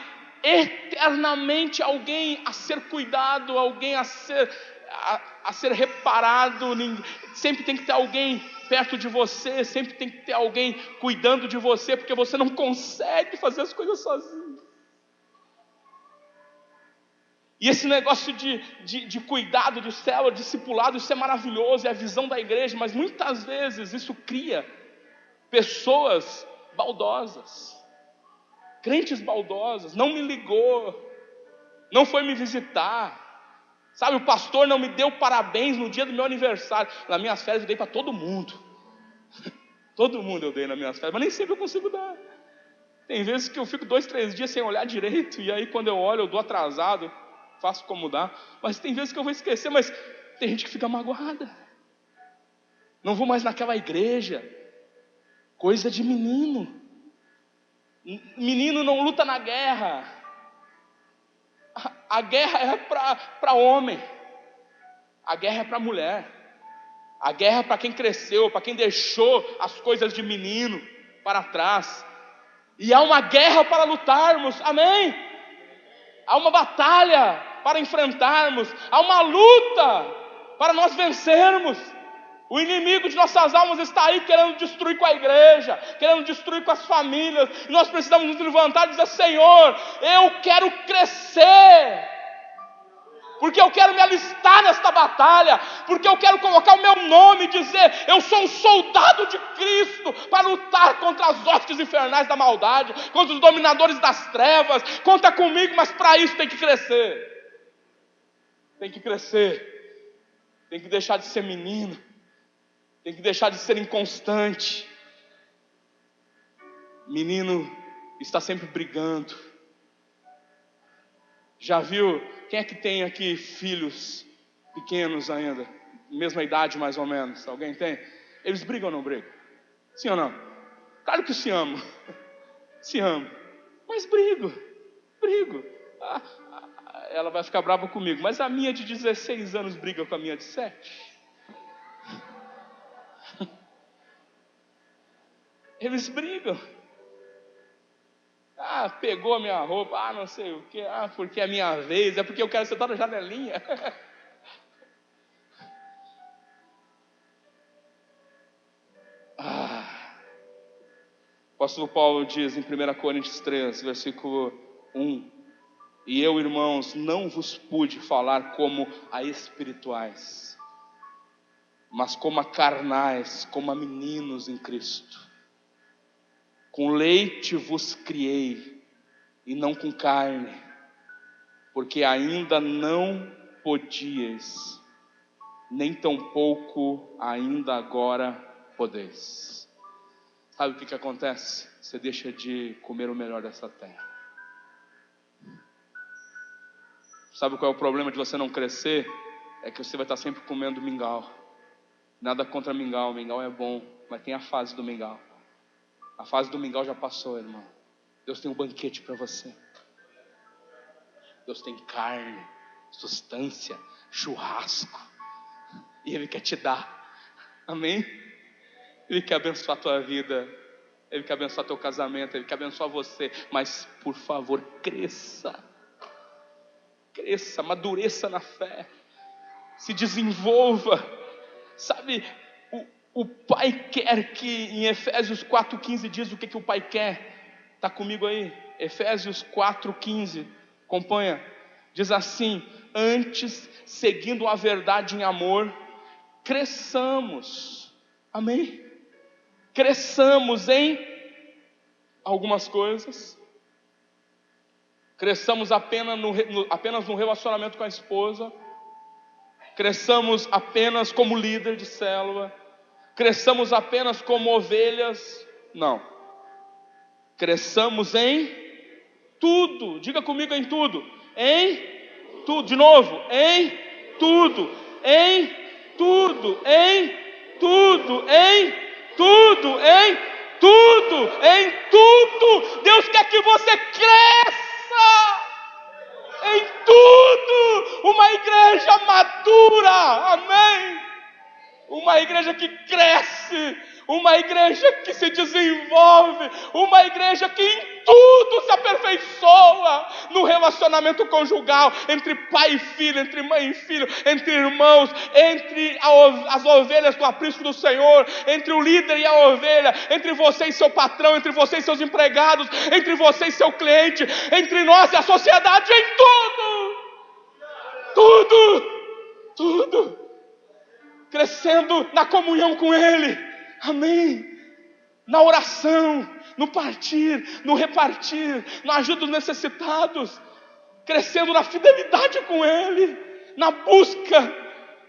eternamente alguém a ser cuidado, alguém a ser reparado. Sempre tem que ter alguém perto de você, sempre tem que ter alguém cuidando de você, porque você não consegue fazer as coisas sozinho. E esse negócio de cuidado, de célula, discipulado, isso é maravilhoso, é a visão da igreja, mas muitas vezes isso cria pessoas baldosas, crentes baldosos. Não me ligou, não foi me visitar, sabe, o pastor não me deu parabéns no dia do meu aniversário. Nas minhas férias eu dei para todo mundo, todo mundo eu dei nas minhas férias, mas nem sempre eu consigo dar. Tem vezes que eu fico 2, 3 dias sem olhar direito, e aí quando eu olho eu dou atrasado, faço como dá. Mas tem vezes que eu vou esquecer, mas tem gente que fica magoada. Não vou mais naquela igreja. Coisa de menino. Menino não luta na guerra. A guerra é para homem. A guerra é para mulher. A guerra é para quem cresceu, para quem deixou as coisas de menino para trás. E há uma guerra para lutarmos, amém? Há uma batalha para enfrentarmos, há uma luta para nós vencermos. O inimigo de nossas almas está aí querendo destruir com a igreja, querendo destruir com as famílias. E nós precisamos nos levantar e dizer: Senhor, eu quero crescer, porque eu quero me alistar nesta batalha, porque eu quero colocar o meu nome e dizer: eu sou um soldado de Cristo, para lutar contra as hostes infernais da maldade, contra os dominadores das trevas. Conta comigo, mas para isso tem que crescer. Tem que crescer, tem que deixar de ser menino, tem que deixar de ser inconstante. Menino está sempre brigando. Já viu? Quem é que tem aqui filhos pequenos ainda? Mesma idade mais ou menos. Alguém tem? Eles brigam ou não brigam? Sim ou não? Claro que se amam. Se amam. Mas brigo. Ela vai ficar brava comigo. Mas a minha de 16 anos briga com a minha de 7. Eles brigam. Pegou a minha roupa, não sei o que, porque é minha vez, é porque eu quero sentar na janelinha. O apóstolo Paulo diz em 1 Coríntios 3, versículo 1: E eu, irmãos, não vos pude falar como a espirituais, mas como a carnais, como a meninos em Cristo. Com leite vos criei, e não com carne, porque ainda não podíeis, nem tampouco ainda agora podeis. Sabe o que acontece? Você deixa de comer o melhor dessa terra. Sabe qual é o problema de você não crescer? É que você vai estar sempre comendo mingau. Nada contra mingau, mingau é bom, mas tem a fase do mingau. A fase do mingau já passou, irmão. Deus tem um banquete para você. Deus tem carne, substância, churrasco, e Ele quer te dar, amém? Ele quer abençoar a tua vida, Ele quer abençoar teu casamento, Ele quer abençoar você, mas por favor, cresça, amadureça na fé, se desenvolva, sabe? O Pai quer que, em Efésios 4,15 diz o que o Pai quer. Está comigo aí? Efésios 4,15, acompanha. Diz assim: antes, seguindo a verdade em amor, cresçamos, amém? Cresçamos em algumas coisas. Cresçamos apenas no relacionamento com a esposa. Cresçamos apenas como líder de célula. Cresçamos apenas como ovelhas. Não. Cresçamos em tudo. Diga comigo: em tudo. Em tudo. De novo. Em tudo. em tudo, em tudo, em tudo, em tudo, em tudo. Deus quer que você cresça em tudo. Uma igreja madura, amém? Uma igreja que cresce, uma igreja que se desenvolve, uma igreja que em tudo se aperfeiçoa, no relacionamento conjugal, entre pai e filho, entre mãe e filho, entre irmãos, entre as ovelhas do aprisco do Senhor, entre o líder e a ovelha, entre você e seu patrão, entre você e seus empregados, entre você e seu cliente, entre nós e a sociedade, em tudo. Crescendo na comunhão com Ele, amém? Na oração, no partir, no repartir, na ajuda dos necessitados, crescendo na fidelidade com Ele, na busca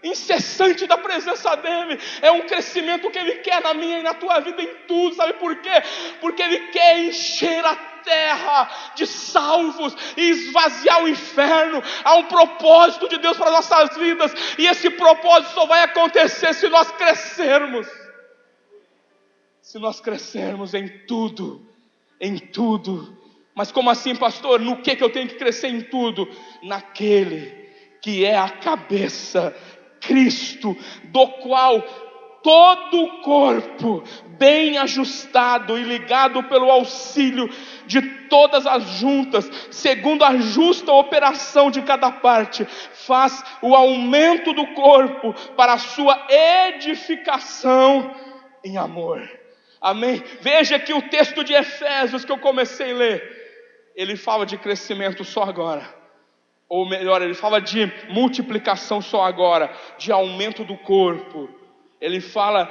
incessante da presença dEle. É um crescimento que Ele quer na minha e na tua vida em tudo, sabe por quê? Porque Ele quer encher a terra de salvos e esvaziar o inferno. Há um propósito de Deus para nossas vidas, e esse propósito só vai acontecer se nós crescermos. Se nós crescermos em tudo, em tudo. Mas como assim, pastor? No que eu tenho que crescer em tudo? Naquele que é a cabeça, Cristo, do qual todo o corpo, bem ajustado e ligado pelo auxílio de todas as juntas, segundo a justa operação de cada parte, faz o aumento do corpo para a sua edificação em amor. Amém? Veja que o texto de Efésios que eu comecei a ler, ele fala de crescimento só agora. Ou melhor, ele fala de multiplicação só agora, de aumento do corpo. Ele fala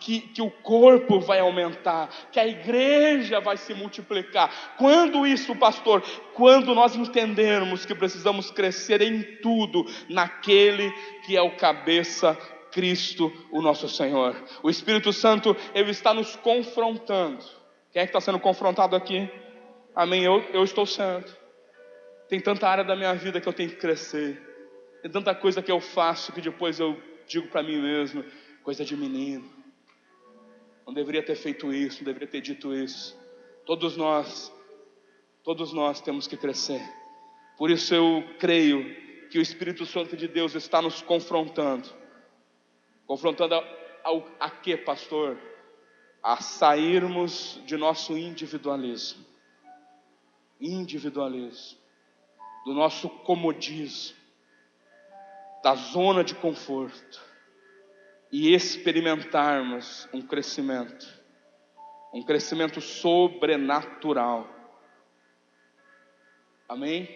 que o corpo vai aumentar, que a igreja vai se multiplicar. Quando isso, pastor? Quando nós entendermos que precisamos crescer em tudo, naquele que é o cabeça, Cristo, o nosso Senhor. O Espírito Santo, Ele está nos confrontando. Quem é que está sendo confrontado aqui? Amém, eu estou sendo. Tem tanta área da minha vida que eu tenho que crescer. Tem tanta coisa que eu faço que depois eu digo para mim mesmo, coisa de menino. Não deveria ter feito isso, não deveria ter dito isso. Todos nós temos que crescer. Por isso eu creio que o Espírito Santo de Deus está nos confrontando. Confrontando a quê, pastor? A sairmos de nosso individualismo. Do nosso comodismo, da zona de conforto, e experimentarmos um crescimento sobrenatural. Amém?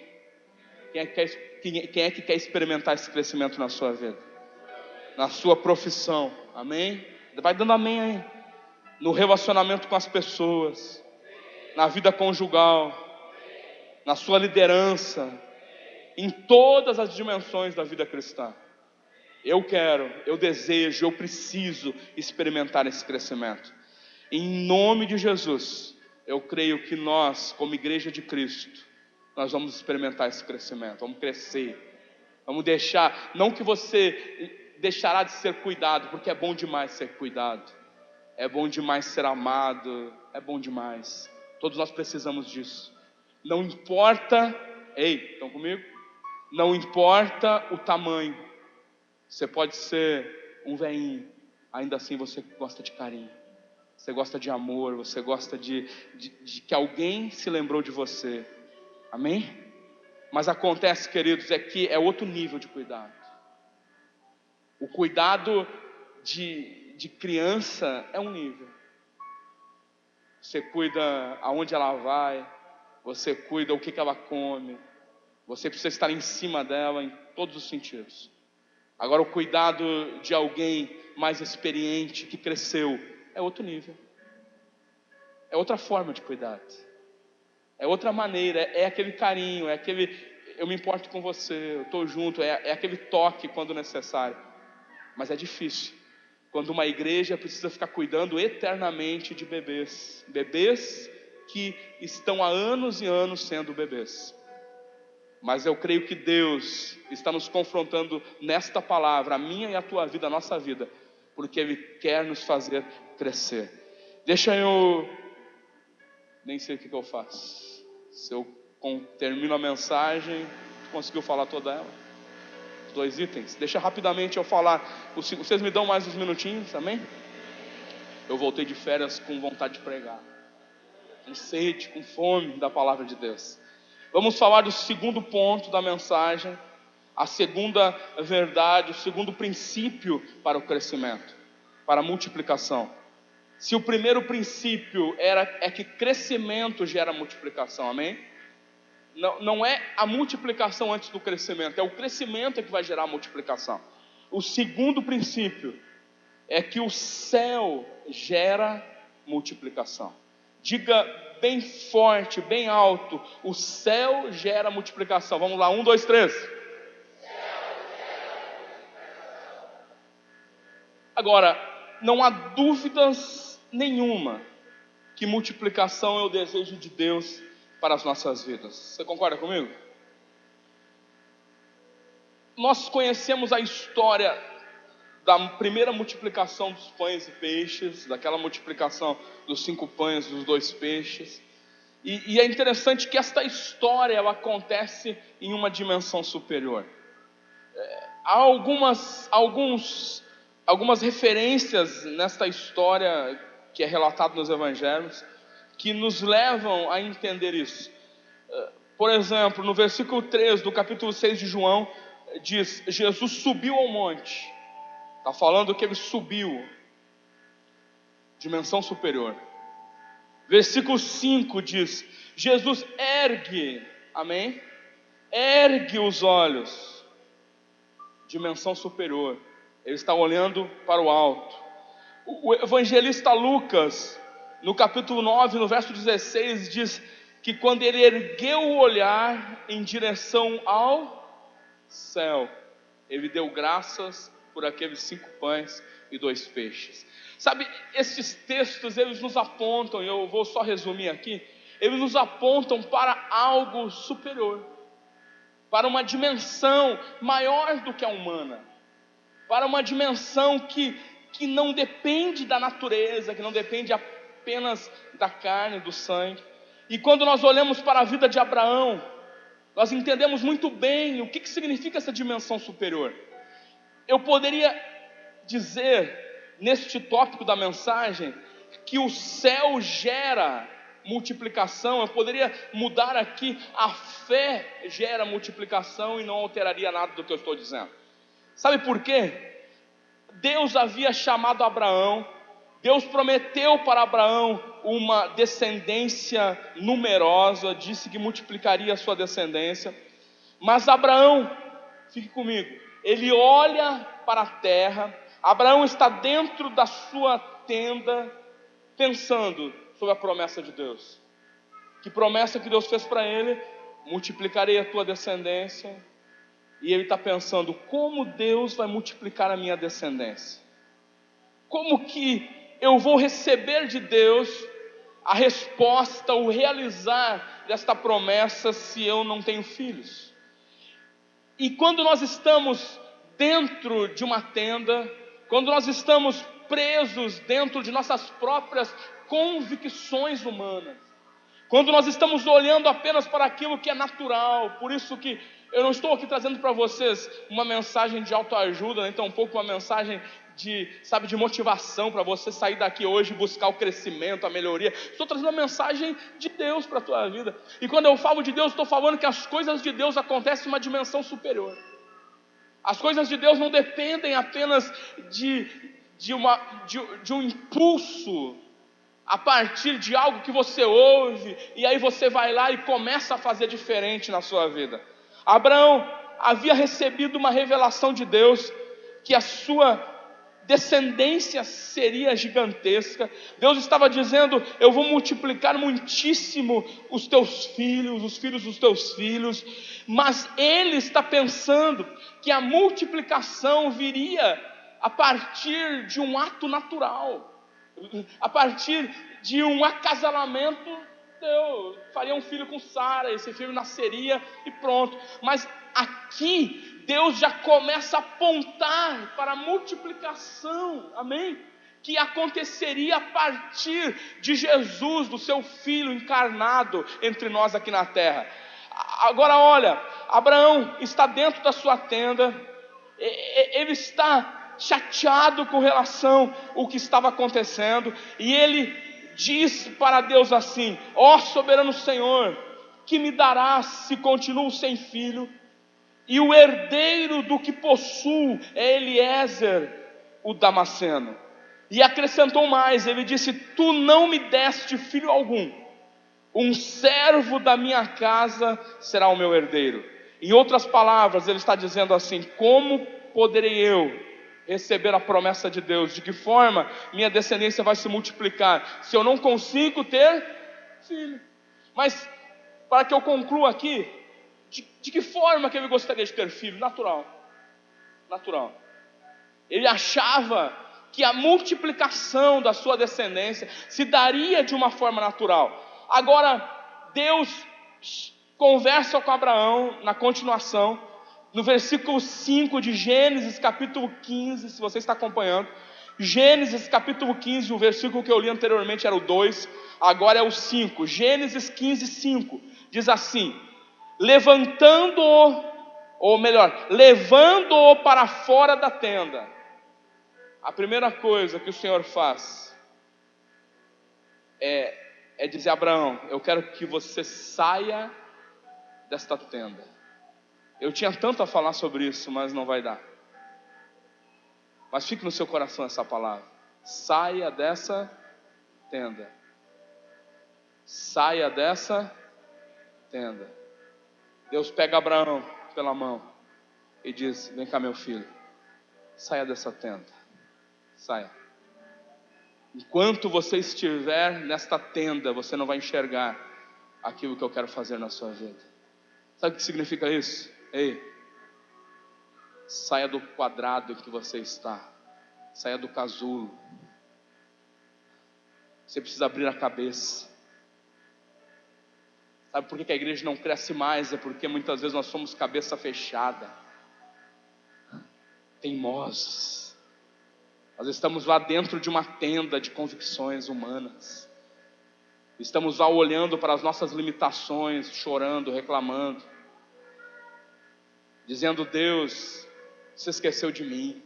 Quem é que quer experimentar esse crescimento na sua vida? Na sua profissão, amém? Vai dando amém aí. No relacionamento com as pessoas, na vida conjugal, na sua liderança, em todas as dimensões da vida cristã. Eu quero, eu desejo, eu preciso experimentar esse crescimento. Em nome de Jesus, eu creio que nós, como igreja de Cristo, nós vamos experimentar esse crescimento, vamos crescer. Vamos deixar, não que você deixará de ser cuidado, porque é bom demais ser cuidado, é bom demais ser amado, é bom demais. Todos nós precisamos disso. Não importa, estão comigo? Não importa o tamanho. Você pode ser um velhinho, ainda assim você gosta de carinho, você gosta de amor, você gosta de que alguém se lembrou de você. Amém? Mas acontece, queridos, é que é outro nível de cuidado. O cuidado de criança é um nível. Você cuida aonde ela vai, você cuida o que ela come, você precisa estar em cima dela em todos os sentidos. Agora o cuidado de alguém mais experiente, que cresceu, é outro nível. É outra forma de cuidado. É outra maneira, é aquele carinho, é aquele, eu me importo com você, eu estou junto, é aquele toque quando necessário. Mas é difícil, quando uma igreja precisa ficar cuidando eternamente de bebês que estão há anos e anos sendo bebês. Mas eu creio que Deus está nos confrontando nesta palavra, a minha e a tua vida, a nossa vida, porque Ele quer nos fazer crescer. Deixa eu... nem sei o que eu faço. Se eu termino a mensagem, conseguiu falar toda ela? Os 2 itens. Deixa rapidamente eu falar. Vocês me dão mais uns minutinhos, amém? Eu voltei de férias com vontade de pregar, com sede, com fome da palavra de Deus. Vamos falar do segundo ponto da mensagem, a segunda verdade, o segundo princípio para o crescimento, para a multiplicação. Se o primeiro princípio é que crescimento gera multiplicação, amém? Não é a multiplicação antes do crescimento, é o crescimento que vai gerar a multiplicação. O segundo princípio é que o céu gera multiplicação. Diga bem forte, bem alto: o céu gera multiplicação. Vamos lá, 1, 2, 3. Agora, não há dúvidas nenhuma que multiplicação é o desejo de Deus para as nossas vidas. Você concorda comigo? Nós conhecemos a história da primeira multiplicação dos pães e peixes, daquela multiplicação dos 5 pães e dos 2 peixes. E é interessante que esta história ela acontece em uma dimensão superior. Há algumas referências nesta história que é relatada nos evangelhos que nos levam a entender isso. Por exemplo, no versículo 3 do capítulo 6 de João, diz: Jesus subiu ao monte. Está falando que ele subiu, dimensão superior. Versículo 5 diz: Jesus ergue, amém? Ergue os olhos, dimensão superior. Ele está olhando para o alto. O evangelista Lucas, no capítulo 9, no verso 16, diz que quando ele ergueu o olhar em direção ao céu, ele deu graças por aqueles 5 pães e 2 peixes. Sabe, esses textos, eles nos apontam, e eu vou só resumir aqui, eles nos apontam para algo superior, para uma dimensão maior do que a humana, para uma dimensão que não depende da natureza, que não depende apenas da carne, do sangue. E quando nós olhamos para a vida de Abraão, nós entendemos muito bem o que significa essa dimensão superior. Eu poderia dizer, neste tópico da mensagem, que o céu gera multiplicação. Eu poderia mudar aqui: a fé gera multiplicação, e não alteraria nada do que eu estou dizendo. Sabe por quê? Deus havia chamado Abraão, Deus prometeu para Abraão uma descendência numerosa, disse que multiplicaria a sua descendência. Mas Abraão, fique comigo, ele olha para a terra. Abraão está dentro da sua tenda, pensando sobre a promessa de Deus. Que promessa que Deus fez para ele? Multiplicarei a tua descendência. E ele está pensando: como Deus vai multiplicar a minha descendência? Como que eu vou receber de Deus a resposta, o realizar desta promessa, se eu não tenho filhos? E quando nós estamos dentro de uma tenda, quando nós estamos presos dentro de nossas próprias convicções humanas, quando nós estamos olhando apenas para aquilo que é natural, por isso que eu não estou aqui trazendo para vocês uma mensagem de autoajuda, nem tampouco uma mensagem de motivação para você sair daqui hoje e buscar o crescimento, a melhoria. Estou trazendo uma mensagem de Deus para a tua vida. E quando eu falo de Deus, estou falando que as coisas de Deus acontecem em uma dimensão superior. As coisas de Deus não dependem apenas de um impulso a partir de algo que você ouve, e aí você vai lá e começa a fazer diferente na sua vida. Abraão havia recebido uma revelação de Deus, que a sua descendência seria gigantesca. Deus estava dizendo: eu vou multiplicar muitíssimo os teus filhos, os filhos dos teus filhos. Mas ele está pensando que a multiplicação viria a partir de um ato natural, a partir de um acasalamento Deus faria um filho com Sara, esse filho nasceria e pronto. Mas aqui Deus já começa a apontar para a multiplicação, amém? Que aconteceria a partir de Jesus, do seu Filho encarnado entre nós aqui na terra. Agora olha, Abraão está dentro da sua tenda, ele está chateado com relação ao que estava acontecendo, e ele diz para Deus assim: ó soberano Senhor, que me darás se continuo sem filho? E o herdeiro do que possuo é Eliezer, o Damasceno. E acrescentou mais, ele disse: tu não me deste filho algum, um servo da minha casa será o meu herdeiro. Em outras palavras, ele está dizendo assim: como poderei eu receber a promessa de Deus? De que forma minha descendência vai se multiplicar, se eu não consigo ter filho? Mas, para que eu conclua aqui, de que forma que ele gostaria de ter filho? Natural. Ele achava que a multiplicação da sua descendência se daria de uma forma natural. Agora, Deus conversa com Abraão na continuação, no versículo 5 de Gênesis capítulo 15, se você está acompanhando. Gênesis capítulo 15, o versículo que eu li anteriormente era o 2, agora é o 5. Gênesis 15, 5, diz assim: levando-o para fora da tenda. A primeira coisa que o Senhor faz é dizer: Abraão, eu quero que você saia desta tenda. Eu tinha tanto a falar sobre isso, mas não vai dar. Mas fique no seu coração essa palavra: saia dessa tenda. Saia dessa tenda. Deus pega Abraão pela mão e diz: vem cá, meu filho, saia dessa tenda. Saia. Enquanto você estiver nesta tenda, você não vai enxergar aquilo que eu quero fazer na sua vida. Sabe o que significa isso? Ei, saia do quadrado em que você está. Saia do casulo. Você precisa abrir a cabeça. Sabe por que a igreja não cresce mais? É porque muitas vezes nós somos cabeça fechada, teimosos. Nós estamos lá dentro de uma tenda de convicções humanas. Estamos lá olhando para as nossas limitações, chorando, reclamando, dizendo: Deus, você esqueceu de mim.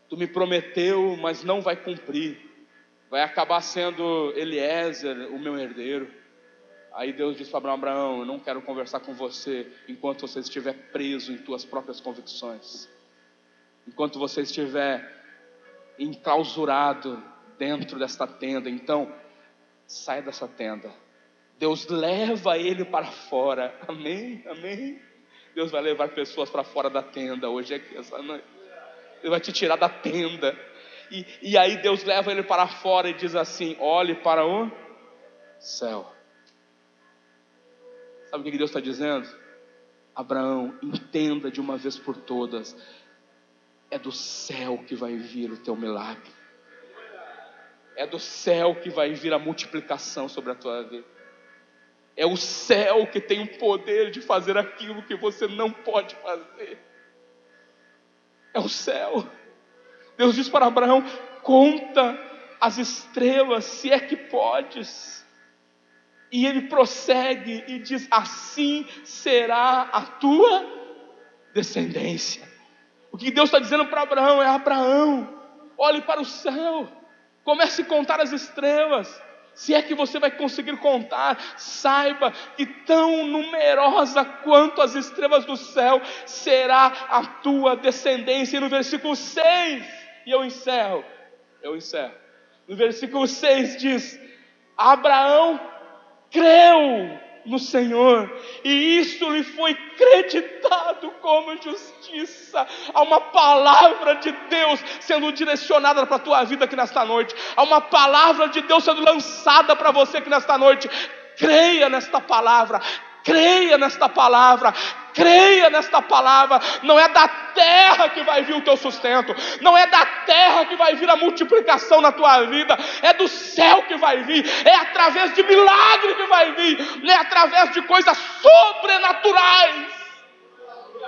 Tu me prometeu, mas não vai cumprir. Vai acabar sendo Eliezer o meu herdeiro. Aí Deus diz para Abraão: eu não quero conversar com você enquanto você estiver preso em tuas próprias convicções. Enquanto você estiver enclausurado dentro desta tenda. Então, sai dessa tenda. Deus leva ele para fora. Amém? Amém? Deus vai levar pessoas para fora da tenda hoje aqui, essa noite. Ele vai te tirar da tenda. E aí Deus leva ele para fora e diz assim: olhe para o céu. Sabe o que Deus está dizendo? Abraão, entenda de uma vez por todas: é do céu que vai vir o teu milagre. É do céu que vai vir a multiplicação sobre a tua vida. É o céu que tem o poder de fazer aquilo que você não pode fazer. É o céu. Deus diz para Abraão: conta as estrelas, se é que podes. E ele prossegue e diz: assim será a tua descendência. O que Deus está dizendo para Abraão é: Abraão, olhe para o céu, comece a contar as estrelas. Se é que você vai conseguir contar, saiba que tão numerosa quanto as estrelas do céu será a tua descendência. E no versículo 6, e eu encerro. No versículo 6 diz: Abraão creu no Senhor, e isso lhe foi creditado como justiça. Há uma palavra de Deus sendo direcionada para a tua vida aqui nesta noite. Há uma palavra de Deus sendo lançada para você aqui nesta noite. Creia nesta palavra. Creia nesta palavra, Creia nesta palavra. Não é da terra que vai vir o teu sustento, não é da terra que vai vir a multiplicação na tua vida, é do céu que vai vir, é através de milagre que vai vir, é através de coisas sobrenaturais.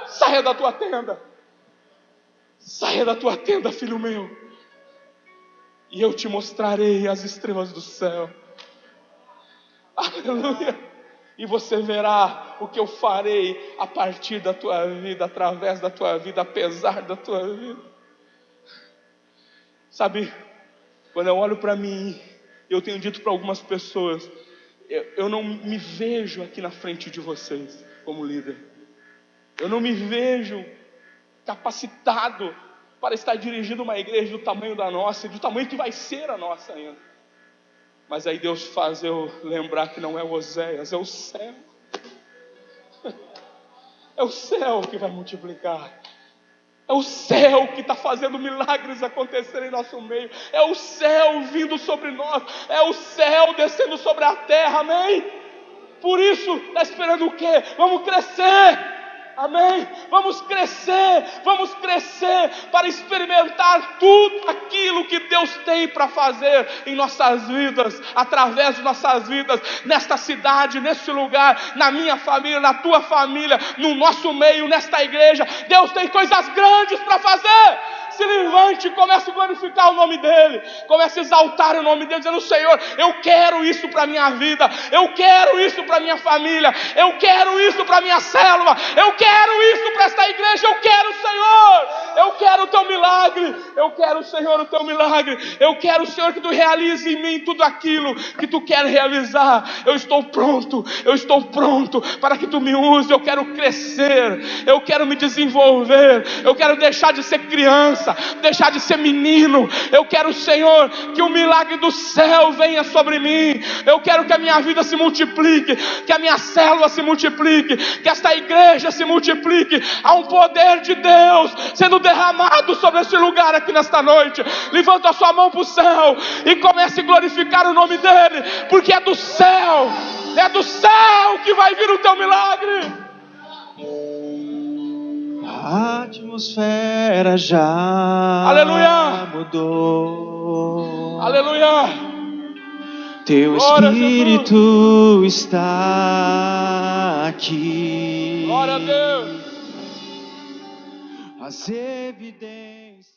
Saia da tua tenda, saia da tua tenda, filho meu, e eu te mostrarei as estrelas do céu. Aleluia. E você verá o que eu farei a partir da tua vida, através da tua vida, apesar da tua vida. Sabe, quando eu olho para mim, eu tenho dito para algumas pessoas, eu não me vejo aqui na frente de vocês como líder. Eu não me vejo capacitado para estar dirigindo uma igreja do tamanho da nossa, do tamanho que vai ser a nossa ainda. Mas aí Deus faz eu lembrar que não é o Oséias, é o céu. É o céu que vai multiplicar. É o céu que está fazendo milagres acontecerem em nosso meio. É o céu vindo sobre nós. É o céu descendo sobre a terra, amém? Por isso, está esperando o quê? Vamos crescer. Amém? Vamos crescer para experimentar tudo aquilo que Deus tem para fazer em nossas vidas, através de nossas vidas, nesta cidade, neste lugar, na minha família, na tua família, no nosso meio, nesta igreja. Deus tem coisas grandes para fazer. Se levante e comece a glorificar o nome dEle, comece a exaltar o nome dEle, dizendo: Senhor, eu quero isso para a minha vida, eu quero isso para a minha família, eu quero isso para a minha célula, eu quero isso para esta igreja, eu quero, Senhor, eu quero o Teu milagre, eu quero, Senhor, o Teu milagre, eu quero, Senhor, que Tu realize em mim tudo aquilo que Tu quer realizar. Eu estou pronto para que Tu me use. Eu quero crescer, eu quero me desenvolver, eu quero deixar de ser criança, deixar de ser menino. Eu quero, Senhor, que o milagre do céu venha sobre mim. Eu quero que a minha vida se multiplique, que a minha célula se multiplique, que esta igreja se multiplique. Há um poder de Deus sendo derramado sobre este lugar aqui nesta noite. Levanta a sua mão para o céu e comece a glorificar o nome dEle, porque é do céu que vai vir o teu milagre. A atmosfera já Aleluia. mudou. Aleluia. Teu Glória a Espírito está aqui. Glória a Deus. As evidências.